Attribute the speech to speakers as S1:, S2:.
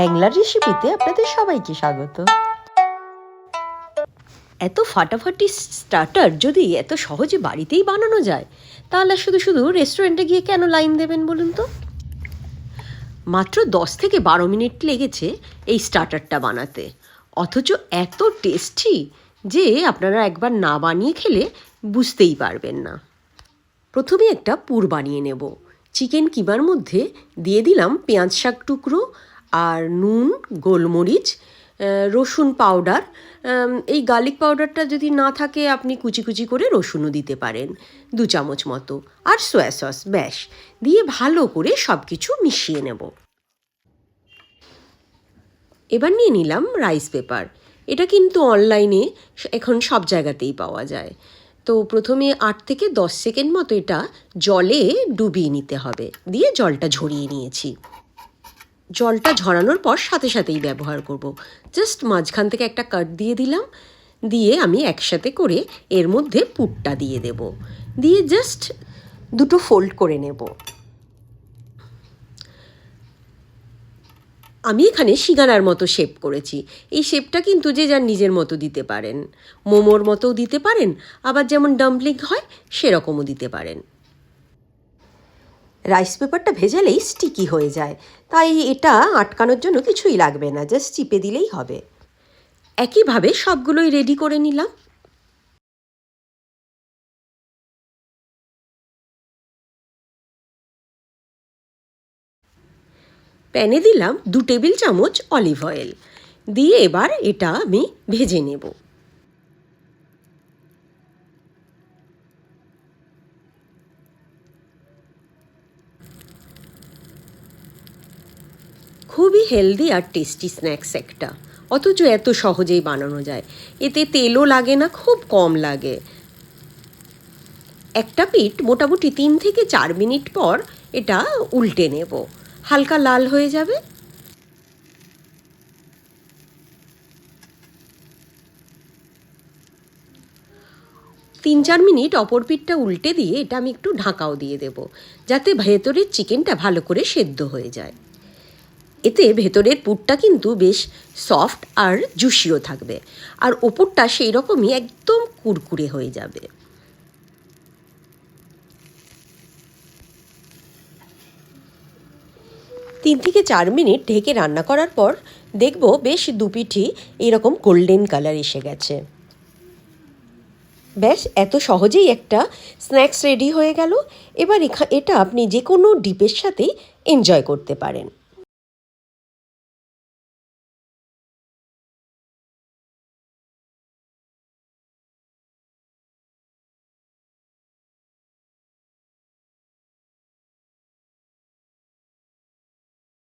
S1: হ্যাংলার রেসিপিতে আপনাদের সবাইকে স্বাগত। এত ফাটাফাটি স্টার্টার যদি এত সহজে বাড়িতেই বানানো যায়, তাহলে শুধু শুধু রেস্টুরেন্টে গিয়ে কেন লাইন দেবেন বলুন তো। মাত্র 10 থেকে 12 মিনিট লেগেছে এই স্টার্টারটা বানাতে, অথচ এত টেস্টি যে আপনারা একবার না বানিয়ে খেলে বুঝতেই পারবেন না। প্রথমে একটা পুর বানিয়ে নেব। চিকেন কিমার মধ্যে দিয়ে দিলাম পেঁয়াজ শাক টুকরো আর নুন, গোলমরিচ, রসুন পাউডার। এই গার্লিক পাউডারটা যদি না থাকে আপনি কুচি কুচি করে রসুনও দিতে পারেন, 2 চামচ মতো, আর সয়া সস। ব্যাস, দিয়ে ভালো করে সব কিছু মিশিয়ে নেব। এবার নিয়ে নিলাম রাইস পেপার। এটা কিন্তু অনলাইনে এখন সব জায়গাতেই পাওয়া যায়। তো প্রথমে 8 থেকে 10 সেকেন্ড মতো এটা জলে ডুবিয়ে নিতে হবে, দিয়ে জলটা ঝরিয়ে নিয়েছি। জলটা ঝরানোর পর সাথে সাথেই ব্যবহার করব। জাস্ট মাঝখান থেকে একটা কাট দিয়ে দিলাম, দিয়ে আমি একসাথে করে এর মধ্যে পুরটা দিয়ে দেব, দিয়ে জাস্ট দুটো ফোল্ড করে নেব। আমি এখানে সিঙ্গারার মতো শেপ করেছি। এই শেপটা কিন্তু যে যার নিজের মতো দিতে পারেন, মোমোর মতোও দিতে পারেন, আবার যেমন ডাম্পলিং হয় সেরকমও দিতে পারেন। রাইস পেপারটা ভেজালেই স্টিকি হয়ে যায়, তাই এটা আটকানোর জন্য কিছুই লাগবে না, জাস্ট চিপে দিলেই হবে। একইভাবে সবগুলোই রেডি করে নিলাম। প্যানে দিলাম 2 টেবিল চামচ অলিভ অয়েল, দিয়ে এবার এটা আমি ভেজে নেব। খুবই হেলদি আর টেস্টি স্ন্যাক্স একটা, অথচ এত সহজেই বানানো যায়। এতে তেলও লাগে না, খুব কম লাগে। একটা পিঠ মোটামুটি 3 থেকে 4 মিনিট পর এটা উল্টে নেব, হালকা লাল হয়ে যাবে। 3-4 মিনিট অপর পিঠটা উল্টে দিয়ে এটা আমি একটু ঢাকাও দিয়ে দেব, যাতে ভেতরের চিকেনটা ভালো করে সেদ্ধ হয়ে যায়। এতে ভেতরের পুরটা কিন্তু বেশ সফট আর জুসিও থাকবে, আর ওপরটা সেই রকমই একদম কুরকুরে হয়ে যাবে। তিন থেকে 4 মিনিট ঢেকে রান্না করার পর দেখব বেশ দুপিঠই এরকম গোল্ডেন কালার এসে গেছে। ব্যাস, এত সহজেই একটা স্ন্যাক্স রেডি হয়ে গেল। এবার এটা আপনি যে কোনো ডিপের সাথেই এনজয় করতে পারেন।